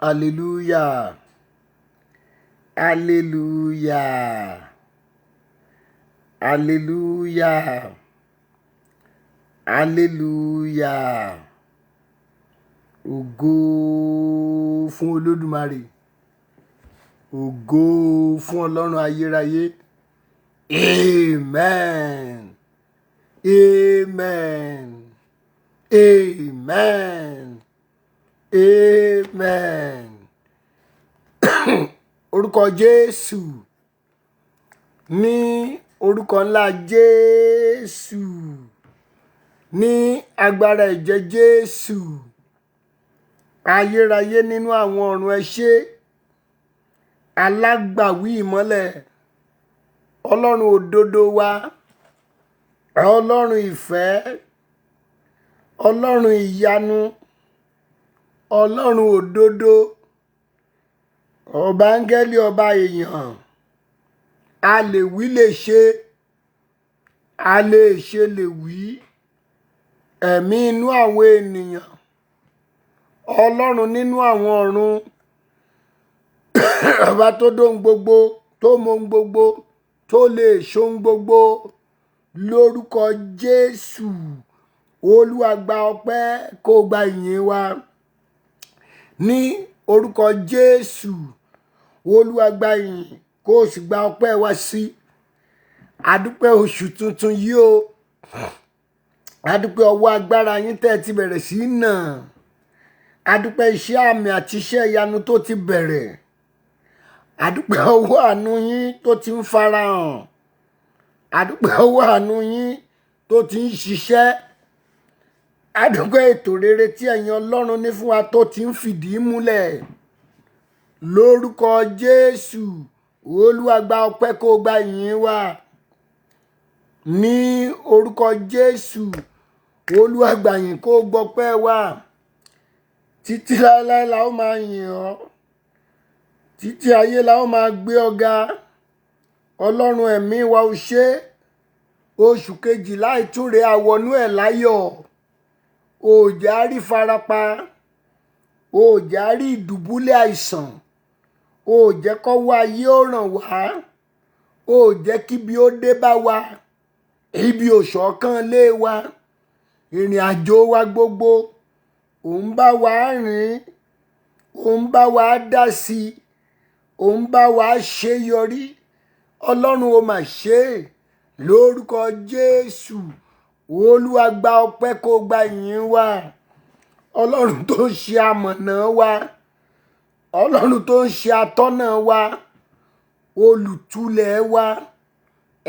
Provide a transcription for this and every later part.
Hallelujah. Hallelujah. Hallelujah. Hallelujah. Ògo fún Olódùmarè. Ògo fún Ọlọ́run ayérayé. Amen. Amen. Amen. Amen. Orúkọ Jésù. Ní orúkọ ńlá Jésù. Ní agbára ẹ̀jẹ̀ Jésù. Ayérayé nínú àwọn ọ̀run ẹ ṣé. Alágbàwí ìmọ́lẹ̀. Ọlọ́run òdodo wa. Ọlọ́run ìfẹ́. Ọlọ́run ìyanu. Ọlọ́run òdodo. Ọba áńgẹ́lì ọba èèyàn. A lè wí lè ṣe. A lè ṣe lè wí. Ẹ̀mí inú àwọn ènìyàn. Ọlọ́run nínú àwọn ọ̀run. Ọba tó dóhun gbogbo, tó mọ ohun gbogbo, tó lè ṣohun gbogbo. Lórúkọ Jésù. Olúwa gba ọpẹ́ kó gba ìyìn wa. Ní orúkọ Jésù. Olúwa gba ìyìn kó o sì gba ọpẹ́ wa sí. Adúpẹ́ oṣù tuntun yìí o. Adúpẹ́ ọwọ́ agbára yín tẹ́ ti bẹ̀rẹ̀ sí nà. Adúpẹ́ iṣẹ́ àmì àti iṣẹ́ ìyanu tó ti bẹ̀rẹ̀. Adúpẹ́ ọwọ́ àánú yín tó ti ń farahàn. Adúpẹ́ ọwọ́ àánú yín tó ti ń ṣiṣẹ́. Adúpẹ́ ètò rere tí ẹ̀yin Ọlọ́run ní fún wa tó ti ń fìdí múlẹ̀. Lórúkọ Jésù. Olúwa gba ọpẹ́ kó gba ìyìn wa. Ní orúkọ Jésù. Olúwa gba ìyìn kó gbọpẹ́ wa. Títí láéláé la ó máa yìn ọ́. Títí ayé la ó máa gbé ọ ga. Ọlọ́run ẹ̀mí wa ó ṣé. Oṣù kejìlá ìtúre àwọnú ẹ̀ láyọ̀. Òòjà rí farapa. Òòjà rí ìdùbúlẹ̀ àìsàn. Òòjẹ́ kọ́wọ́ ayé ó ràn wá. Òòjẹ́ kíbi ó dé bá wa. Ibi òṣọ̀kan lé wa. Ìrìn àjò wa gbogbo. Ò ń bá wa rìn. Ò ń bá wa dá sí. Ò ń bá wa ṣe yọrí. Ọlọ́run ó mà ṣe. Lórúkọ Jésù. Olúwa gba ọpẹ́ kó gba ìyìn wa. Ọlọ́run tó ń ṣe amọ̀nà wa. Ọlọ́run tó ń ṣe atọ́nà wa. Olùtúlẹ̀ wa.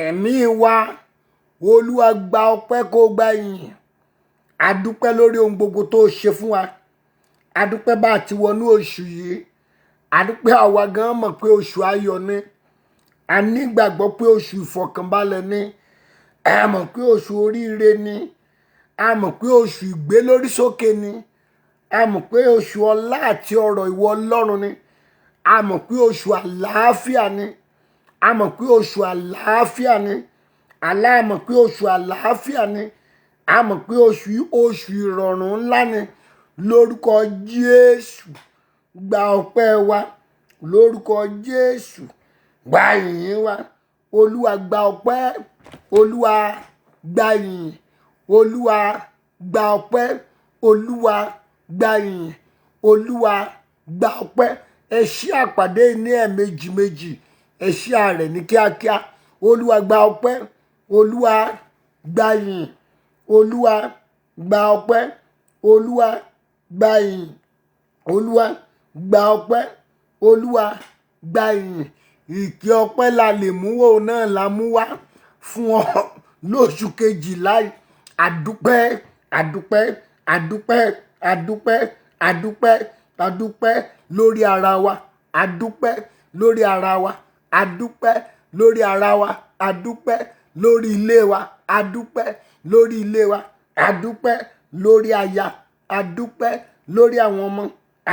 Ẹ̀mí wa. Olúwa gba ọpẹ́ kó gba ìyìn. Adúpẹ́ lórí ohun gbogbo tó ṣe fún wa. Adúpẹ́ bá ti wọnú oṣù yìí. Adúpẹ́ àwa gan mọ̀ pé oṣù ayọ̀ ni. A nígbàgbọ́ pé oṣù ìfọ̀kànbalẹ̀ ni. A mọ̀ pé oṣù oríire ni. A mọ̀ pé oṣù ìgbélórísókè ni. A mọ̀ pé oṣù ọlá àti ọrọ̀ ìwọ Ọlọ́run ni. A mọ̀ pé oṣù àlàáfíà ni. A mọ̀ pé oṣù àlàáfíà ni. A mọ̀ pé oṣù àlàáfíà ni. A mọ̀ pé oṣù ìrọ̀rùn ńlá ni. Lórúkọ Jésù. Gba ọpẹ́ wa. Lórúkọ Jésù. Gba ìyìn wa. Olúwa gba ọpẹ́. Olúwa gba ìyìn. Olúwa gba ọpẹ́. Olúwa gba ìyìn. Olúwa gba ọpẹ́. Ẹ ṣí àpàdé ní ẹ̀ẹ̀mejì méjì. Ẹ ṣí ààrẹ ní kíákíá. Olúwa gba ọpẹ́. Olúwa gba ìyìn. Olúwa gba ọpẹ́. Olúwa gba ìyìn. Olúwa gba ọpẹ́. Olúwa gba ìyìn. Ìkẹ́ ọpẹ́ la lè mú wò náà la mú wá fún ọ lóṣù kejìlá. Adúpẹ́, adúpẹ́, adúpẹ́, adúpẹ́, adúpẹ́, adúpẹ́ lórí ara wa. Adúpẹ́ lórí ara wa. Adúpẹ́ lórí ara wa. Adúpẹ́ lórí ilé wa. Adúpẹ́ lórí ilé wa. Adúpẹ́ lórí aya. Adúpẹ́ lórí àwọn ọmọ.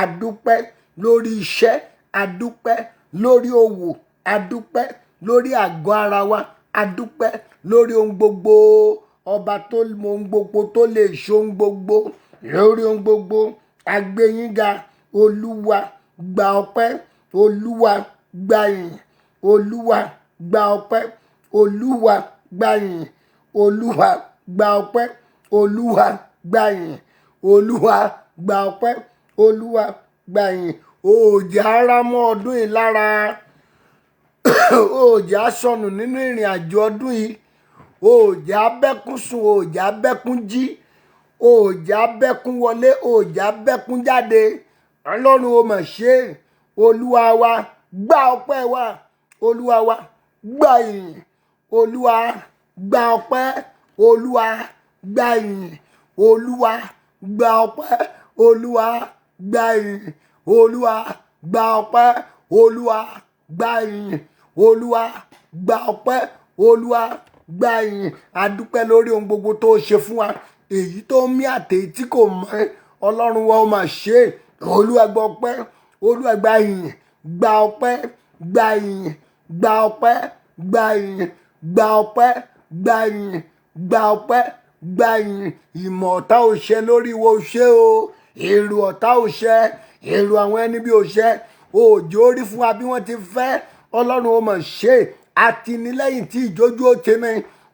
Adúpẹ́ lórí iṣẹ́. Adúpẹ́ lórí òwò. Adúpẹ́ lórí àgọ́ ara wa. Adúpẹ́ lórí ohun gbogbo. Ọba tó mọ ohun gbogbo tó lè ṣe ohun gbogbo. Lórí ohun gbogbo. A gbé yín ga. Olúwa gba ọpẹ́, Olúwa gba ìyìn, Olúwa gba ọpẹ́, Olúwa gba ìyìn, Olúwa gba ọpẹ́, Olúwa gba ìyìn, Olúwa gba ọpẹ́, Olúwa gba ìyìn. Òòjà ara mọ́ ọdún yìí lára, òòjà sọnù nínú ìrìn àjò ọdún yìí, òòjà bẹ́kún sùn, òòjà bẹ́kún jí, òòjà bẹ́kún wọlé, òòjà bẹ́kún jáde. Ọlọ́run ó mà ṣe, Olúwa wa gba ọpẹ́ wa, Olúwa wa gba ìyìn, Olúwa gba ọpẹ́, Olúwa gba ìyìn, Olúwa gba ọpẹ́, Olúwa gba ìyìn, Olúwa gba ọpẹ́, Olúwa gba ìyìn, Olúwa gba ọpẹ́, Olúwa gba ìyìn. A dúpẹ́ lórí ohun gbogbo tó ṣe fún wa, èyí tó ń mí àtèyí tí kò mọ̀. Ọlọ́run wa ó mà ṣe, Olúwa gba ọpẹ́, Olúwa gba ìyìn, gba ọpẹ́, gba ìyìn, gba ọpẹ́, gba ìyìn, gba ọpẹ́, gba ìyìn, gba ọpẹ́, gba ìyìn. Ìmọ̀ ọ̀tá ò ṣẹ lórí wo ṣe o, èrò ọ̀tá ò ṣẹ, èrò àwọn ẹni bí ò ṣẹ, òjò orí fún wa bí wọ́n ti fẹ́. Ọlọ́run ó mà ṣe, àtìlẹ́yìn tí ìjójú ó ti ní,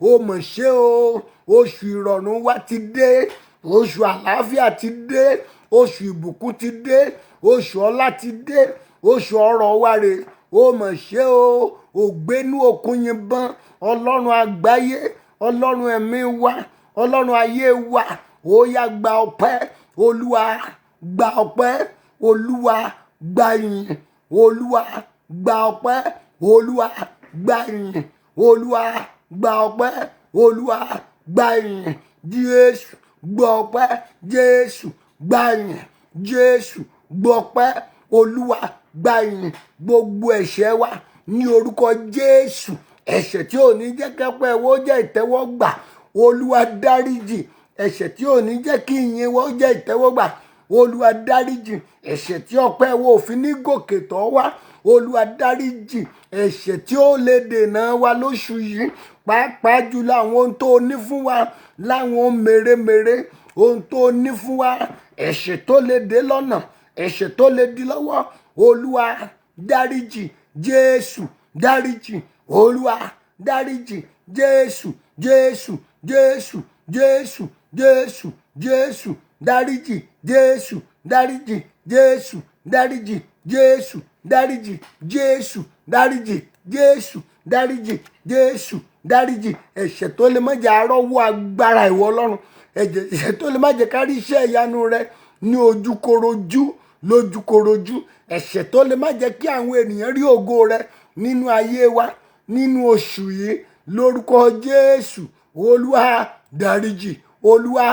ó mà ṣe o. Oṣù ìrọ̀rùn wa ti dé, oṣù àlàáfíà ti dé, oṣù ìbùkún ti dé, oṣù ọlá ti dé, oṣù ọrọ̀ wa rè, ó mà ṣe o. Ògbénú òkun yìnbọn, Ọlọ́run àgbáyé, Ọlọ́run ẹ̀mí wa, Ọlọ́run ayé wa, ó yá gba ọpẹ́, Olúwa gba ọpẹ́, Olúwa gba ìyìn, Olúwa gba ọpẹ́, Olúwa gba ìyìn, Olúwa gba ọpẹ́, Olúwa gba ìyìn. Jésù gba ọpẹ́, Jésù gba ìyìn, Jésù gba ọpẹ́, Olúwa gba ìyìn. Gbogbo ẹ̀ṣẹ̀ wa ní orúkọ Jésù, ẹ̀ṣẹ̀ tí ò ní jẹ́ kẹ́pẹ́ wo jẹ́ ìtẹ́wọ́gbà, Olúwa dáríjì. Ẹ̀ṣẹ̀ tí ò ní jẹ́ kí ìyìn wo jẹ́ ìtẹ́wọ́gbà, Olúwa dáríjì. Ẹ̀ṣẹ̀ tí ọpẹ́ wo òfin ní gòkè tó wá, Olúwa dáríjì. Ẹ̀ṣẹ̀ tí ó lè dènà wa lóṣù yìí, pàápàá jùlọ àwọn ohun tó ní fún wa, láwọn ohun mèremère, ohun tó ní fún wa, ẹ̀ṣẹ̀ tó lè dé lọ́nà, ẹ̀ṣẹ̀ tó lè di lọ́wọ́, Olúwa dáríjì. Jésù dáríjì, Olúwa dáríjì. Jésù, Jésù, Jésù, Jésù, Jésù, Jésù dáríjì, Jésù dáríjì, Jésù dáríjì, Jésù dáríjì, Jésù dáríjì, Jésù dáríjì, Jésù dáríjì. Ẹ̀ṣẹ̀ tó lè má jẹ́ àrọ́wọ́ agbára ìwọ Ọlọ́run, ẹ̀ṣẹ̀ tó lè má jẹ́ kárí iṣẹ́ ìyanu rẹ ní ojúkorojú, lójúkorojú, ẹ̀ṣẹ̀ tó lè má jẹ́ kí àwọn ènìyàn rí ògo rẹ nínú ayé wa nínú oṣù yìí, lórúkọ Jésù, Olúwa dáríjì, Olúwa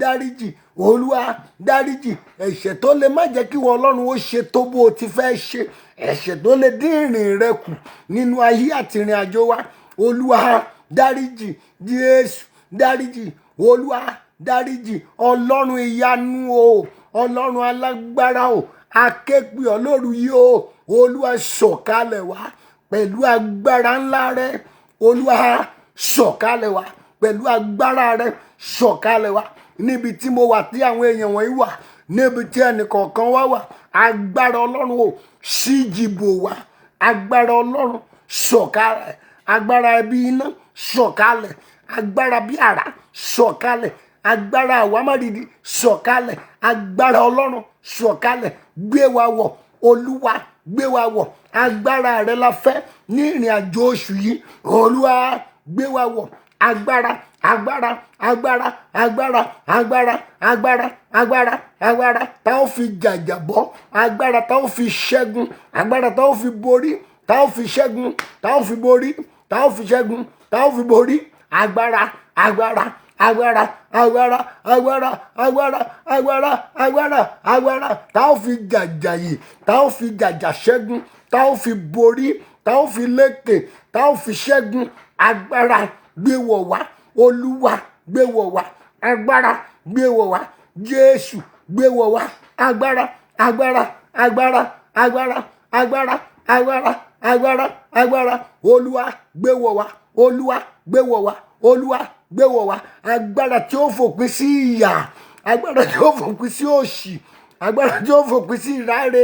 dáríjì, Olúwa dáríjì. Ẹ̀ṣẹ̀ tó lè má jẹ́ kí ìwọ Ọlọ́run ó ṣe tó bó o ti fẹ́ ṣe, ẹ̀ṣẹ̀ tó lè dín ìrìn rẹ kù nínú ayé àti ìrìn àjò wa, Olúwa dáríjì. Jésù dáríjì, Olúwa dáríjì. Ọlọ́run ìyanu o, Ọlọ́run alágbára o, akéèpì ọlọ́run yìí o, Olúwa sọ̀kalẹ̀ wá pẹ̀lú agbára ńlá rẹ, Olúwa sọ̀kalẹ̀ wá pẹ̀lú agbára rẹ, sọ̀kalẹ̀ wá níbi tí mo wà, tí àwọn èèyàn wọ̀nyí wà, níbi tí ẹnìkọ̀ọ̀kan wá wà. Agbára Ọlọ́run o, síjìbò wá, agbára Ọlọ́run sọ̀kalẹ̀, agbára ẹbí iná sọ̀kalẹ̀, agbára bí àrá sọ̀kalẹ̀, agbára àwámárìdì sọ̀kalẹ̀, agbára Ọlọ́run sọ̀kalẹ̀, gbé wa wọ̀, Olúwa gbé wa wọ̀. Agbára rẹ la fẹ́ ní ìrìn àjò oṣù yìí, Olúwa gbé wa wọ̀. Agbára, agbára, agbára, agbára, agbára, agbára, agbára, agbára tá ó fi jàjàbọ́, agbára tá ó fi ṣẹ́gun, agbára tá ó fi borí, tá ó fi ṣẹ́gun, tá ó fi borí, tá ó fi ṣẹ́gun, tá ó fi borí. Agbára, agbára, agbára, agbára, agbára, agbára, agbára, agbára, agbára tá ó fi jàjàyè, tá ó fi jàjà ṣẹ́gun, tá ó fi borí, tá ó fi lékè, tá ó fi ṣẹ́gun. Agbára gbé wọ̀ wá, Olúwa gbé wọ̀ wá, agbára gbé wọ̀ wá, Jésù gbé wọ̀ wá. Agbára, agbára, agbára, agbára, agbára, agbára, agbára, agbára, Olúwa gbé wọ̀ wá, Olúwa gbé wọ̀ wá, Olúwa gbé wọ̀ wá. Agbára tí ó fòpin sí ìyà, agbára tí ó fòpin sí òṣì, agbára tí ó fòpin sí ìráre,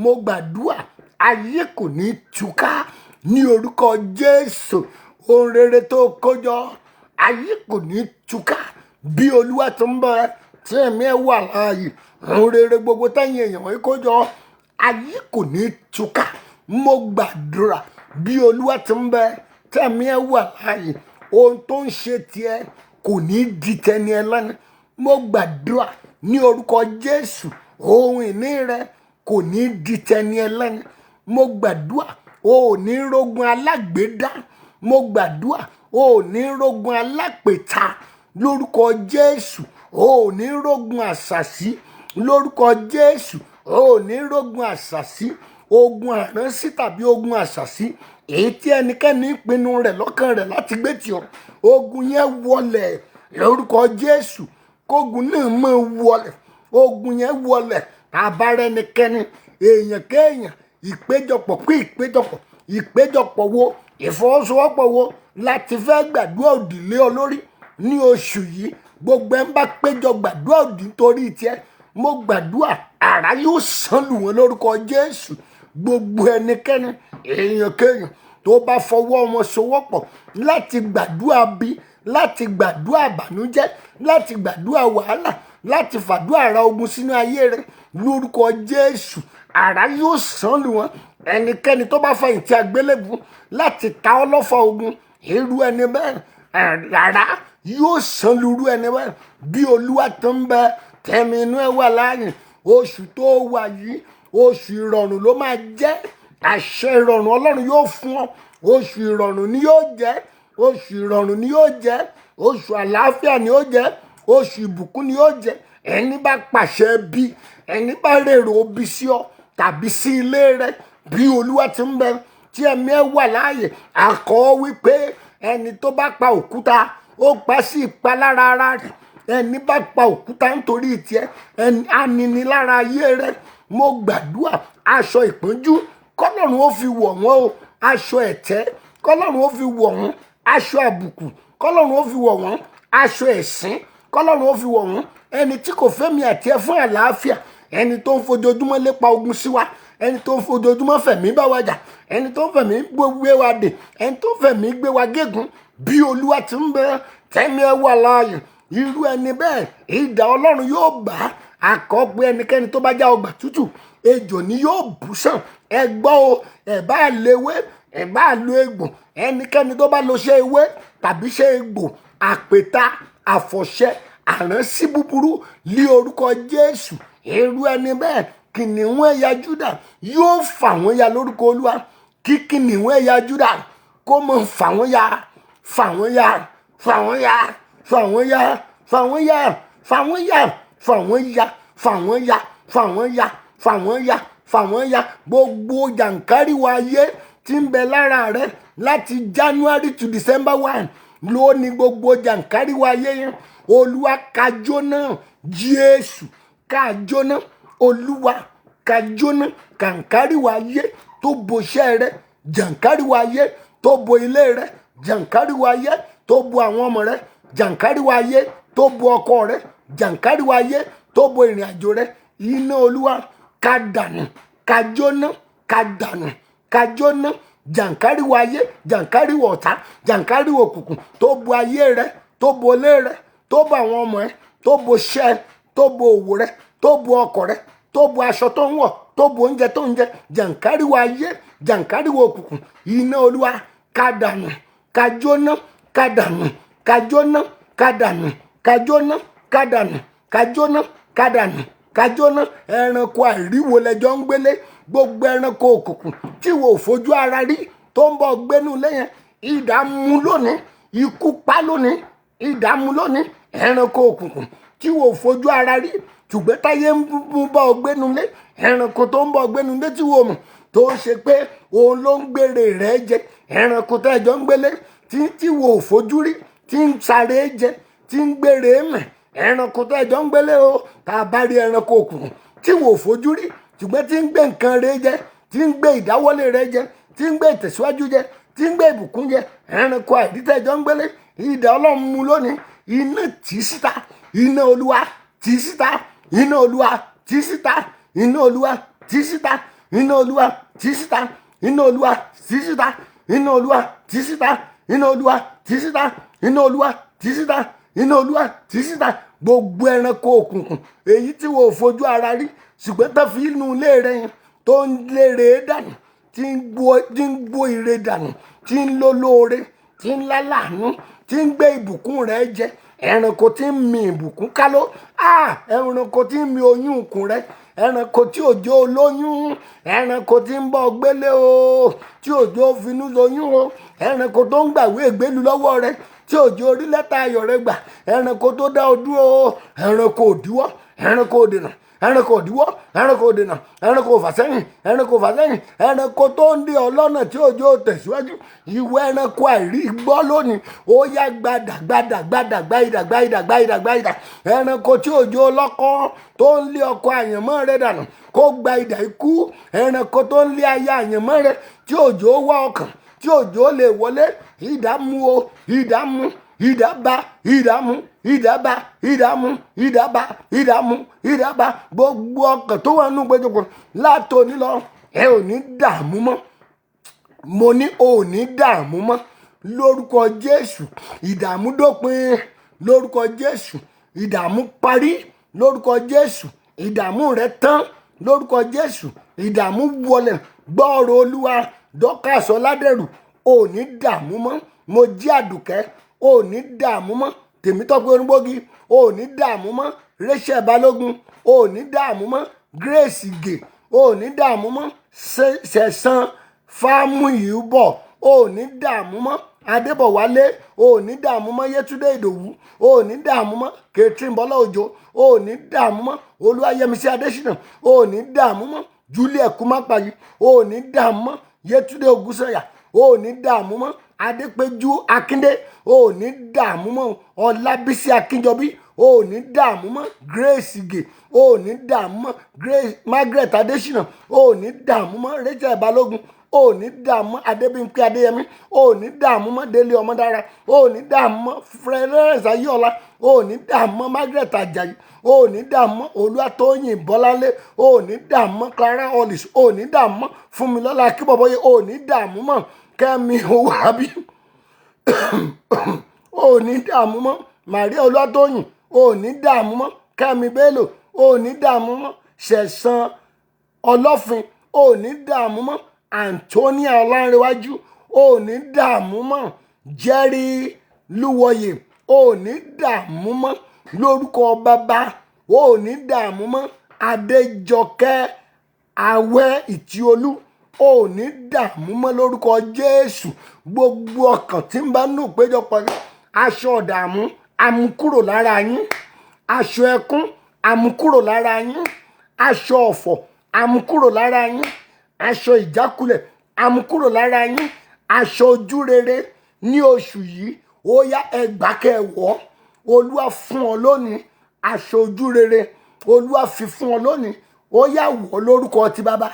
mo gbàdúrà ayé kò ní túká ní orúkọ Jésù. Ohun rere tó kójọ ayé kò ní túká bí Olúwa tó ń bẹ tí ẹ̀mí ẹ̀ wà láàyè. Ohun rere gbogbo tẹ́yìn èèyàn wọ́n kójọ ayé kò ní túká. Mo gbàdúrà bí Olúwa tó ń bẹ tí ẹ̀mí ẹ̀ wà láàyè. Ohun tó ń ṣe tiẹ̀ kò ní di tẹni ẹlẹ́ni. Mo gbàdúrà ní orúkọ Jésù ohun ìní rẹ kò ní di tẹni ẹlẹ́ni. Mo gbàdúrà o ò ní rógun alágbèédá. Mo gbàdúrà o ò ní rógun alápèta lórúkọ Jésù. O ò ní rógun àṣàsí lórúkọ Jésù. O ò ní rógun àṣàsí, ogun àránsí tàbí ogun àṣàsí èyí tí ẹnikẹ́ni pinnu rẹ̀ lọ́kàn rẹ̀ láti gbé tì ọ́. Ogun yẹn wọlẹ̀ lórúkọ Jésù. Kógun náà máa wọlẹ̀. Ogun yẹn wọlẹ̀. Àbára ẹnikẹ́ni èèyàn kéèyàn ìpéjọpọ̀ pé ìpéjọpọ̀ wo ìfọwọ́sowọ́pọ̀ wo láti fẹ́ gbàdúrà òdì lé ọ lórí ní oṣù yìí. Gbogbo ẹ̀ ń bá péjọ gbàdúrà òdì nítorí tiẹ̀. Mo gbàdúrà àrá yóò sán lù wọ́n lórúkọ Jésù. Gbogbo ẹnikẹ́ni èèyàn kéèyàn tó bá fọwọ́ wọn sowọ́pọ̀ láti gbàdúrà bí, láti gbàdúrà àbànújẹ́, láti gbàdúrà wàhálà, láti fàdúrà ara ogun sínú ayé rẹ lórúkọ Jésù, àrá yóò sán lù wọ́n. Ẹnikẹ́ni tó bá fẹ̀yìntì àgbélébùú láti ta ọ́ lọ́fà ogun, irú ẹni bẹ́ẹ̀ àrá yóò sán lùrú ẹni bẹ́ẹ̀ bí Olúwa tó ń bẹ tẹ̀mí inú ẹ̀ wà láàyè. Oṣù tó wà yìí oṣù ìrọ̀rùn ló máa jẹ́. Àṣẹ ìrọ̀rùn Ọlọ́run yóò fún ọ. Oṣù ìrọ̀rùn ni yóò jẹ́. Oṣù ìrọ̀rùn ni yóò jẹ́. Oṣù àlàáfíà ni yóò jẹ́. Oṣù ìbùkún ni yóò jẹ́. Ẹni bá pàṣẹ bí, ẹni bá rèrò bí sí ọ tàbí sí ilé rẹ bí Olúwa ti ń bẹ tí ẹ̀mí ẹ̀ wà láàyè. Àkọ́ wípé ẹni tó bá pa òkúta ó pa sí ìpalára ara rẹ̀. Ẹni bá pa òkúta nítorí tiẹ̀ ẹni anini lára ayé rẹ̀. Mo gbàdúrà aṣọ ìpọ́njú kọ́lọ́run ó fi wọ̀ wọ́n o. Aṣọ ẹ̀tẹ́ kọ́lọ́run ó fi wọ̀ wọ́n. Aṣọ àbùkù kọ́lọ́run ó fi wọ̀ wọ́n. Aṣọ ẹ̀sín kọ́lọ́run ó fi wọ̀ wọ́n. Ẹni tí kò fẹ́mi àti ẹ fún àlàáfíà, ẹni tó ń fojoojúmọ́ lépa ogun sí wa, ẹni tó ń fojoojúmọ́ fẹ̀mí bá wa jà, ẹni tó ń fẹ̀mí gbé wa dè, ẹni tó ń fẹ̀mí gbé wa gégùn bí Olúwa ti ń bẹ tẹ̀mí ẹ̀ wà láàyè. Irú ẹni bẹ́ẹ̀ idà Ọlọ́run yóò bá. Àkọ́pẹ́ ẹnikẹ́ni tó bá já ọgbà tútù ejò ni yóò bù sàn. Ẹ gbọ́ o, ẹ bá léwé, ẹ bá lo egbò. Ẹnikẹ́ni tó bá lo ṣe ewé tàbí ṣe egbò, àpèta, àfọ̀ṣẹ, àránsí búburú lé orúkọ Jésù. Irú ẹni bẹ́ẹ̀ kìnìún ẹ̀yà Júdà yóò fà wọ́n ya lórúkọ Olúwa. Kí kìnìún ẹ̀yà Júdà kó mọ̀ fà wọ́n ya, fà wọ́n ya, fà wọ́n ya, fà wọ́n ya, fà wọ́n ya, fà wọ́n ya, fà wọ́n ya, fà wọ́n ya, fà wọ́n ya, fà wọ́n ya, fà wọ́n ya. Gbogbo jàǹkáríwá ayé tí ń bẹ lára rẹ láti January to December 1 ló ní gbogbo jàǹkáríwá ayé yẹn. Olúwa kájọ náà, Jésù kájọ náà, Olúwa kájọ náà. Jàǹkáríwá ayé tó bo iṣẹ́ rẹ, jàǹkáríwá ayé tó bo ilé rẹ, jàǹkáríwá ayé tó bo àwọn ọmọ rẹ, jàǹkáríwá ayé tó bo ọkọ rẹ, jàǹkáríwá ayé tó bo ìrìn àjò rẹ. Iná Olúwa ká dànù, ká jóná, ká dànù, ká jóná. Jàǹkáríwá ayé, jàǹkáríwá ọ̀tá, jàǹkáríwá òkùnkùn tó bo ayé rẹ, tó bo ilé rẹ, tó bo àwọn ọmọ rẹ, tó bo iṣẹ́, tó bo òwò rẹ, tó bo ọkọ rẹ, tó bo aṣọ tó ń wọ̀, tó bo oúnjẹ tó ń jẹ. Jàǹkáríwá ayé, jàǹkáríwá òkùnkùn, iná Olúwa ká dànù, ká jóná, ká dànù, ká jóná, ká dànù, ká jóná, ká dànù, ká jóná, ká dànù, ká jóná. Ẹranko àìríwo lẹjọ ń gbélé. Gbogbo ẹranko òkùnkùn tí wò fojú ara rí tó ń bọ̀ gbénú lẹ́yìn ìdààmú lónìí, ikú pa lónìí, ìdààmú lónìí. Ẹranko òkùnkùn tí wò fojú ara rí ṣùgbọ́n táyé ń bọ̀ gbénú lé, ẹranko tó ń bọ̀ gbénú lé tí wò mọ̀ tó ń ṣe pé òun ló ń gbèrè rẹ̀ jẹ. Ẹranko tẹ́jọ́ ń gbélé tí wò fojú rí, tí ń sáré jẹ, tí ń gbèrè mẹ̀. Ẹranko tẹ́jọ́ ń gbélé o. Tá a bá rí ẹranko òkùnkùn tí wò fojú rí ṣùgbọ́n tí ń gbé nǹkan rẹ̀ jẹ, tí ń gbé ìdáwọ́lé rẹ̀ jẹ, tí ń gbé ìtẹ̀síwájú jẹ, tí ń gbé ìbùkún jẹ. Ẹranko àìdítẹ́jọ́ ń gbélé, idà Ọlọ́run mú lónìí. Iná tì í síta, iná Olúwa tì í síta, iná Olúwa tì í síta, iná Olúwa tì í síta. iná olúwa tì síta, iná olúwa tì síta, iná olúwa tì síta, iná olúwa tì síta, iná olúwa tì síta, iná olúwa tì síta. Gbogbo ẹranko òkùnkùn èyí tí wò fojú ara rí ṣùgbọ́n tó fi inú ilé rẹ yẹn tó ń lére dànù, tí ń gbó ire dànù, tí ń lólóore, tí ń lálàánú, tí ń gbé ìbùkún rẹ jẹ, ẹranko tí ń mi ìbùkún kálọ, ẹranko tí ń mi oyún ikùn rẹ, ẹranko tí òjò olóyún, ẹranko tí ń bọ́ gbélé o, tí òjò finú lóyún o, ẹranko tó ń gbàwé ìgbélu lọ́wọ́ rẹ, tí òjò orí lẹ́tà ayọ̀ rẹ gbà, ẹranko tó dá ọ dúró o, ẹranko òdíwọ́, ẹranko òdènà, ẹranko òdíwọ́, ẹranko òdènà, ẹranko òfàsẹ́yìn, ẹranko òfàsẹ́yìn, ẹranko tó ń dé ọlọ́nà tí òjò tẹ̀síwájú, ìwọ ẹranko àìrí gbọ́ lónìí, ó yá gbadà gbadà gbadà gbáyìdà gbáyìdà gbáyìdà gbáyìdà, ẹranko tí òjò ọlọ́kọ tó ń lé ọkọ àyànmọ́ rẹ dànù kó gba idà ikú, ẹranko tó ń lé aya àyànmọ́ rẹ tí òjò wá ọkàn, tí òjò lè wọlé, ìdààmú o, ìdààmú, ìdàbà, ìdààmú, ìdàbà, ìdààmú, ìdàbà, ìdààmú, ìdàbà. Gbogbo ọkàn tó wà nínú gbẹjọpọ̀ látòní lọ ẹ ò ní dààmú mọ́. Mo ní ò ní dààmú mọ́ lórúkọ Jésù. Ìdààmú dópin lórúkọ Jésù. Ìdààmú parí lórúkọ Jésù. Ìdààmú rẹ tán lórúkọ Jésù. Ìdààmú wọlẹ̀. Gbọ́ ọ̀rọ̀ Olúwa. Dọ́kàs Ọládẹ̀rù, ò ní dààmú mọ́. Mo jí Àdùkẹ́, ò ní dààmú mọ́. Tèmítọ́pẹ́ Onígbógi, ò ní dààmú mọ́. Rachel Balógun, ò ní dààmú mọ́. Grace Ige, ò ní dààmú mọ́. Sẹ̀san Fámúyìbọ̀, ò ní dààmú mọ́. Adébọ̀wálé, ò ní dààmú mọ́. Yétúndé Ìdòwú, ò ní dààmú mọ́. Catherine Bọ́lá Òjó, ò ní dààmú mọ́. Olúwayẹmísí Adésínà, ò ní dààmú mọ́. Julie Kúmápàyí, ò ní dààmú mọ́. Yétúndé Ògúnsànyà, ò ní dààmú mọ́. Adépéjú Akíndé, ò ní dààmú mọ́. Ọlábísí Akínjọbí, ò ní dààmú mọ́. Grace Ige, ò ní dààmú mọ́. Margaret Adésínà, ò ní dààmú mọ́. Rachel Balógun, ò ní dààmú mọ́. Adébímpé Adéyẹmí, ò ní dààmú mọ́. Délé Ọmọdára, ò ní dààmú mọ́. Florence Ayọ̀ọ́lá, ò ní dààmú mọ́. Margaret Ajayi, ò ní dààmú mọ́. Olúwatóyìn Bọ́láńlé, ò ní dààmú mọ́. Clara Hollis, ò ní dààmú mọ́. Fúnmilọ́lá Akínbọ̀bọ́yé, ò ní dààmú mọ́. Kẹ́mi Owóabí, ò ní dààmú mọ́. Maria Olúwatóyìn, ò ní dààmú mọ́. Kẹ́mi Bello, ò ní dààmú mọ́. Sẹ̀san Ọlọ́fin, ò ní dààmú mọ́. Antonia Ọlánrewájú, ò ní dààmú mọ́. Jerry Lúwọyè, ò ní dààmú mọ́. Lórúkọ Bàbá, ò ní dààmú mọ́. Adéjọkẹ́ Awẹ́ Ìtìolú, ò ní dààmú mọ́ lórúkọ Jésù. Gbogbo ọkàn tí ń bá nù péjọpọ̀ aṣọ ọ̀dààmú amukúrò lára yín, aṣọ ẹkún amukúrò lára yín, aṣọ ọ̀fọ̀ amukúrò lára yín, aṣọ ìjákulẹ̀ amukúrò lára yín, aṣọ ojú rere ní oṣù yìí ó yá ẹgbàá kẹwọ́. Olúwa fún ọ lónìí aṣọ ojú rere. Olúwa fi fún ọ lónìí, ó yá wọ̀ lórúkọ ti Bàbá.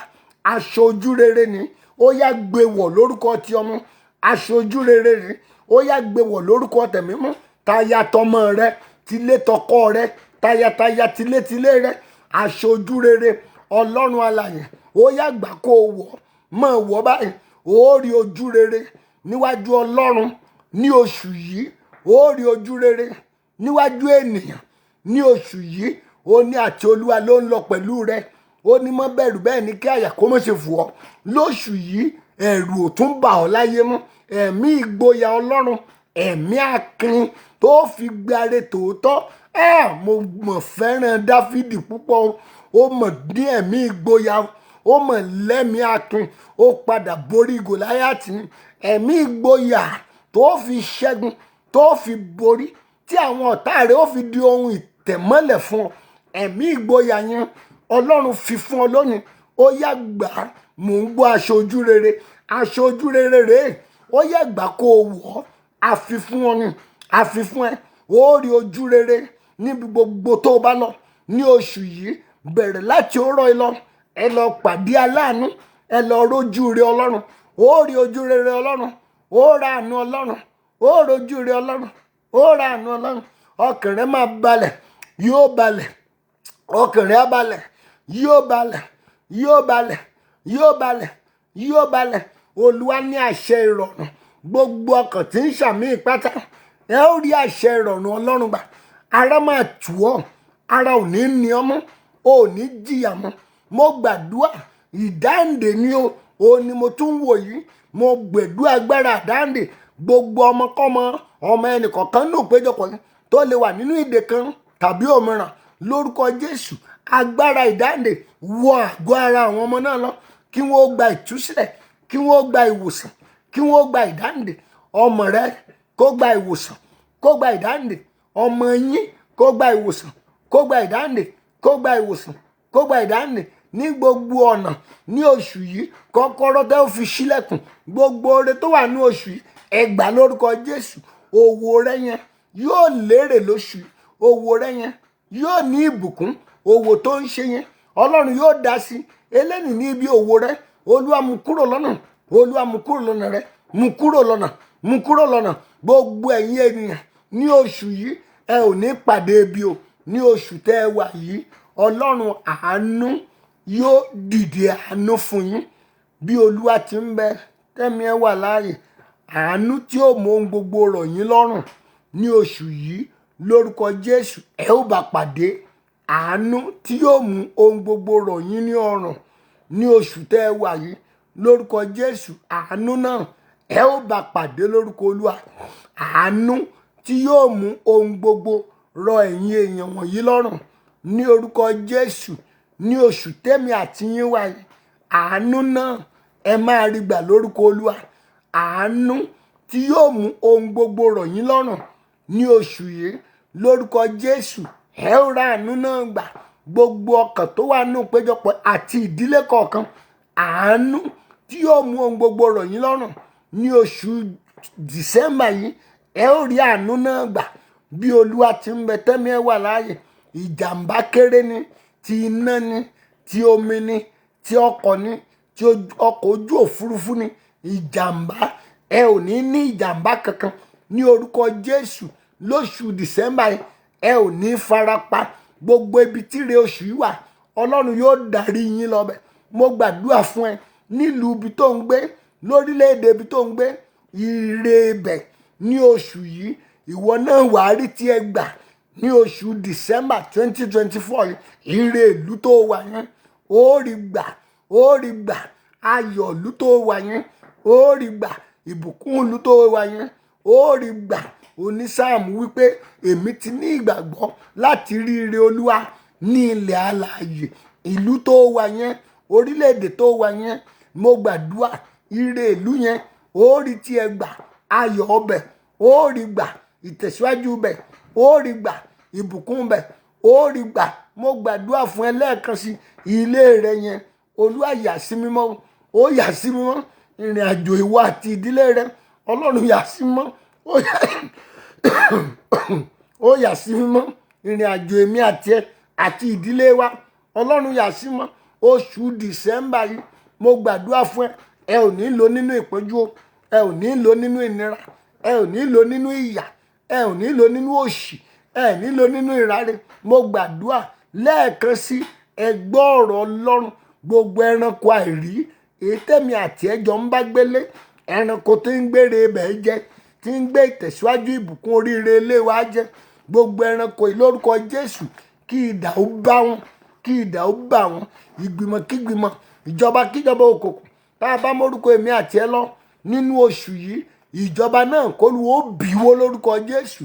Aṣọ ojú rere ni ó yá gbé wọ̀ lórúkọ ti Ọmọ. Aṣọ ojú rere ni ó yá gbé wọ̀ lórúkọ tẹ̀mí mọ́. Táyà tọmọ rẹ, tilé tọkọ rẹ, táyàtáyà tilétilé rẹ, aṣọ ojú rere Ọlọ́run alààyè ó yá gbà kó o wọ̀. Mọ̀ wọ̀ báyìí, ó rí ojú rere níwájú Ọlọ́run ní oṣù yìí. Ó rí ojú rere níwájú ènìyàn ní oṣù yìí. Ó ní àti Olúwa ló ń lọ pẹ̀lú rẹ. Ó ní mọ́ bẹ̀rù, bẹ́ẹ̀ ni kí àyà kó má ṣe fò ọ́. Lóṣù yìí ẹ̀rù ò tún bà ọ́ láyé mọ́. Ẹ̀mí ìgboyà Ọlọ́run, ẹ̀mí akin tó fi gbáre tòótọ́. Mo mọ̀ fẹ́ràn Dáfídì púpọ̀. Ó mọ̀ ní ẹ̀mí ìgboyà, ó mọ̀ lẹ́mí akin. Ó padà borí Gòláyátì. Ẹ̀mí ìgboyà tó fi ṣẹ́gun, tó fi borí, tí àwọn ọ̀tá rẹ̀ ó fi di ohun ìtẹ̀mọ́lẹ̀ fún ọ. Ẹ̀mí ìgboyà yẹn Ọlọ́run fi fún ọ lónìí. Ó yá gbà á. Mò ń gbọ́ aṣọ ojú rere. Aṣọ ojú rere rèé. Ó yá gbà kó o wọ̀. A fi fún ọ ni. A fi fún ẹ. Ó rí ojú rere níbi gbogbo tó bá lọ ní oṣù yìí. Bẹ̀rẹ̀ láti òórọ̀ ìlọ. Ẹ lọ pàdé aláàánú. Ẹ lọ rójú rere Ọlọ́run. Ó rí ojú rere Ọlọ́run. Ó ra àánú Ọlọ́run. Ó rojú rere Ọlọ́run. Ó ra àánú Ọlọ́run. Ọkàn rẹ máa balẹ̀. Yóò balẹ̀. Ọkàn rẹ á balẹ̀. Yóò balẹ̀. Yóò balẹ̀. yóò balẹ̀, yóò balẹ̀. Olúwa ní àṣẹ ìrọ̀rùn. Gbogbo ọkàn tí ń ṣàmì ìpátá, ẹ ó rí àṣẹ ìrọ̀rùn Ọlọ́run gbà. Ara máa tù ọ́, ara ò ní ní ọmọ, ò ní jìyà mọ́. Mo gbàdúrà ìdáǹdè ni o ni mo tún wò yìí. Mo gbẹ̀dúrà agbára àdáǹdè. Gbogbo ọmọkọ́mọ ọmọ ẹnìkọ̀ọ̀kan nù péjọpọ̀ yìí tó lè wà nínú ìdè kan tàbí òmíràn lórúkọ Jésù. Agbára ìdáǹdè wọ àgọ́ ara àwọn ọmọ náà lọ, kí wọ́n gba ìtúsílẹ̀, kí wọ́n gba ìwòsàn, kí wọ́n gba ìdáǹdè. Ọmọ rẹ kó gba ìwòsàn, kó gba ìdáǹdè. Ọmọ yín kó gba ìwòsàn, kó gba ìdáǹdè, kó gba ìwòsàn, kó gba ìdáǹdè ní gbogbo ọ̀nà. Ní oṣù yìí, kọ́kọ́rọ́ tẹ́ ó fi ṣílẹ̀kùn gbogbo oore tó wà ní oṣù yìí, ẹ gbà lórúkọ Jésù. Òwò rẹ yẹn yóò lérè lóṣù yìí. Òwò rẹ yẹn yóò ní ìbùkún. Òwò tó ń ṣe yẹn Ọlọ́run yóò dá sí. Eléyìí ní ibi òwò rẹ, Olúwa mú kúrò lọ́nà, Olúwa mú kúrò lọ́nà rẹ, mú kúrò lọ́nà, mú kúrò lọ́nà. Gbogbo ẹ̀yin ènìyàn ní oṣù yìí, ẹ ò ní pàdé ebi o. Ní oṣù tẹ́ ẹ wà yìí, Ọlọ́run àánú yóò dìde àánú fún yín. Bí Olúwa ti ń bẹ tẹ́mi ẹ wà láàyè, àánú tí ó mú ohun gbogbo rọ̀ yín lọ́rùn ní oṣù yìí lórúkọ Jésù, ẹ ó bá pàdé. Àánú tí yóò mú ohun gbogbo rọ̀ yín ní ọrùn ní oṣù tẹ́ ẹ wà yìí lórúkọ Jésù. Àánú náà ẹ ó bá pàdé lórúkọ Olúwa. Àánú tí yóò mú ohun gbogbo rọ̀ ẹ̀yin èèyàn wọ̀nyí lọ́rùn ní orúkọ Jésù. Ní oṣù tẹ́mi àti yín wà yìí, àánú náà ẹ máa rí gbà lórúkọ Olúwa. Àánú tí yóò mú ohun gbogbo rọ̀ yín lọ́rùn ní oṣù yìí lórúkọ Jésù, ẹ ó ra àánú náà gbà. Gbogbo ọkàn tó wà nínú péjọpọ̀ àti ìdílé kọ̀ọ̀kan, àánú tí yóò mú ohun gbogbo rọ̀ yín lọ́rùn ní oṣù December yìí, ẹ ó rí àánú náà gbà. Bí Olúwa ti ń bẹ tẹ́mi ẹ wà láàyè, ìjàmbá kéré ni, ti iná ni, ti omi ni, ti ọkọ̀ ni, ti ọkọ̀ ojú òfurufú ni. Ìjàmbá, ẹ ò ní ní ìjàmbá kankan ní orúkọ Jésù. Lóṣù December yìí, ẹ ò ní farapa. Gbogbo ibi tíre oṣù yìí wà, Ọlọ́run yóò darí yín lọ́bẹ̀. Mo gbàdúrà fún ẹ nílùú ibi tó ń gbé, lórílẹ̀‐èdè ibi tó ń gbé, ire ibẹ̀ ní oṣù yìí. Ìwọ náà wàá rí tí ẹ gbà ní oṣù December 2024 yìí. Ire ìlú tó wà yẹn ó rí gbà, ó rí gbà. Ayọ̀ ìlú tó wà yẹn ó rí gbà. Ìbùkún ìlú tó wà yẹn ó rí gbà. Onísáàmù wípé èmi ti ní ìgbàgbọ́ láti rí ire Olúwa ní ilẹ̀ alààyè. Ìlú tó wà yẹn, orílẹ̀-èdè tó wà yẹn, mo gbàdúrà ire ìlú yẹn ó rí tí ẹ gbà. Ayọ̀ ọbẹ̀ ó rí gbà. Ìtẹ̀síwájú bẹ̀ ó rí gbà. Ìbùkún bẹ̀ ó rí gbà. Mo gbàdúrà fún ẹ lẹ́ẹ̀kan sí ilé rẹ yẹn, Olúwa yà sí mímọ́, ó yà sí mímọ́. Ìrìn àjò ìwọ àti ìdílé rẹ, Ọlọ́run yà sí mímọ́, ó yà sí mímọ́. Ìrìn àjò èmi àti ẹ àti ìdílé wa, Ọlọ́run yà sí mímọ́. Oṣù December yìí, mo gbàdúrà fún ẹ, ẹ ò ní lò nínú ìpọ́njú o, ẹ ò ní lò nínú ìnira, ẹ ò ní lò nínú ìyà, ẹ ò ní lò nínú òṣì, ẹ ní lò nínú ìráre. Mo gbàdúrà lẹ́ẹ̀kan sí, ẹ gbọ́ ọ̀rọ̀ Ọlọ́run. Gbogbo ẹranko àìrí èyí tẹ́mi àti ẹjọ́ ń bá gbélé, ẹranko tó ń gbére ibẹ̀ jẹ, tí ń gbé ìtẹ̀síwájú ìbùkún oríire ilé wa jẹ, gbogbo ẹranko yìí lórúkọ Jésù, kí idà ó bá wọn, kí idà ó bá wọn. Ìgbìmọ̀ kígbìmọ̀, ìjọba kíjọba òkùnkùn tá a bá mórúkọ èmi àti ẹ lọ nínú oṣù yìí, ìjọba náà kólú ó bìwó lórúkọ Jésù.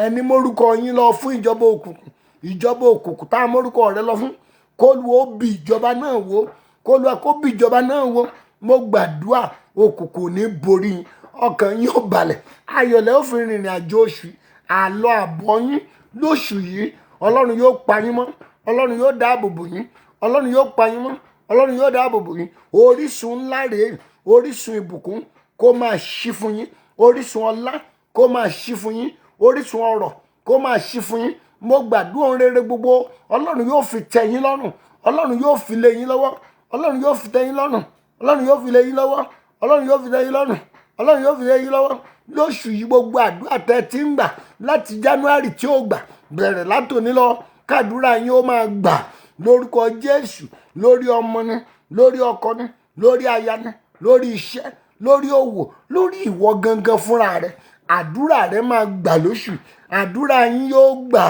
Ẹni mórúkọ yín lọ fún ìjọba òkùnkùn tá a mórúkọ rẹ lọ fún, kólú ó bì ìjọba náà wó, kólú kó bì ìjọba náà wó. Mo gbàdúrà òkùnkùn ní borí yín, ọkàn yín ó balẹ̀. Ayọ̀lẹ̀ ó fi rìnrìn àjò oṣù yìí. Àlọ àbọ̀ yín lóṣù yìí, Ọlọ́run yóò pa yín mọ́, Ọlọ́run yóò dáàbò bò yín, Ọlọ́run yóò pa yín mọ́, Ọlọ́run yóò dáàbò bò yín. Orísun ńlá rèé, orísun ìbùkún kó máa ṣí fún yín. Orísun ọlá kó máa ṣí fún yín. Orísun ọrọ̀ kó máa ṣí fún yín. Mo gbàdúrà ohun rere gbogbo, Ọlọ́run yóò fi tẹ́ yín lọ́rùn, Ọlọ́run yóò fi lé yín lọ́wọ́, Ọlọ́run yóò fi tẹ́ yín lọ́rùn, Ọlọ́run yóò fi lé yín lọ́wọ́, Ọlọ́run yóò fi tẹ́ yín lọ́rùn, Ọlọ́run yóò fi lé yín lọ́wọ́. Lóṣù yìí, gbogbo àdúrà tẹ́ ti ń gbà láti January tí ó gbà, bẹ̀rẹ̀ látòní lọ, kàdúrà yín ó máa gbà lórúkọ Jésù. Lórí ọmọ ni, lórí ọkọ ni, lórí aya ni, lórí iṣẹ́, lórí òwò, lórí ìwọ gangan fúnra rẹ. Àdúrà rẹ máa gbà lóṣù. Àdúrà yín yóò gbà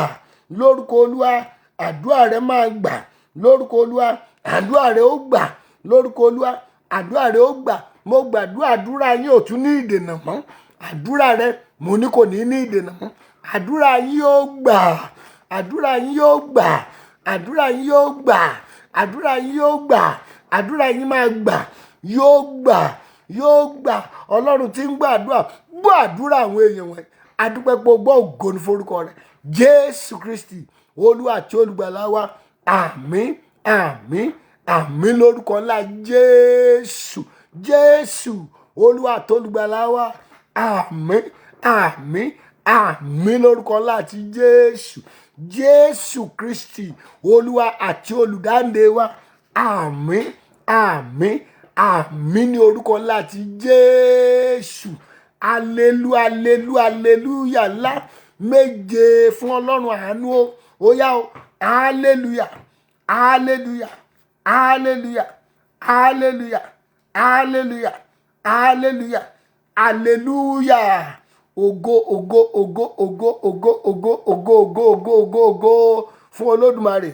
lórúkọ Olúwa. Àdúrà rẹ máa gbà lórúkọ Olúwa. Àdúrà rẹ ó gbà lórúkọ Olúwa. Àdúrà rẹ ó gbà. Mo gbàdúrà àdúrà yín ò tún ní ìdènà mọ́. Àdúrà rẹ mo ní kò ní ìdènà mọ́. Àdúrà yín yóò gbà. Àdúrà yín yóò gbà. Àdúrà yín yóò gbà. Àdúrà yín yóò gbà. Àdúrà yín máa gbà. Yóò gbà. Yóò gbà. Ọlọ́run tí ń gbàdúrà, gbọ́ àdúrà àwọn èèyàn wọ̀nyí. Adúpẹ́ pé o gbọ́, ògo ni forúkọ rẹ̀. Jésù Kristi Olúwa àti olùgbàlà wa. Àmín, àmín, àmín lórúkọ ńlá Jésù. Jésù Olúwa àti olùgbàlà wa. Àmín, àmín, àmín lórúkọ ńlá ti Jésù. Jésù Kristi Olúwa àti olùdáǹdè wa. Àmín, àmín, àmín ní orúkọ ńlá ti Jésù. Hallelujah, hallelujah, hallelujah ńlá méje fún Ọlọ́run àánú o. Ó yá o. Hallelujah, hallelujah, hallelujah, hallelujah, hallelujah, hallelujah, hallelujah. Ògo, ògo, ògo, ògo, ògo, ògo, ògo, ògo, ògo, ògo, ògo fún Olódùmarè.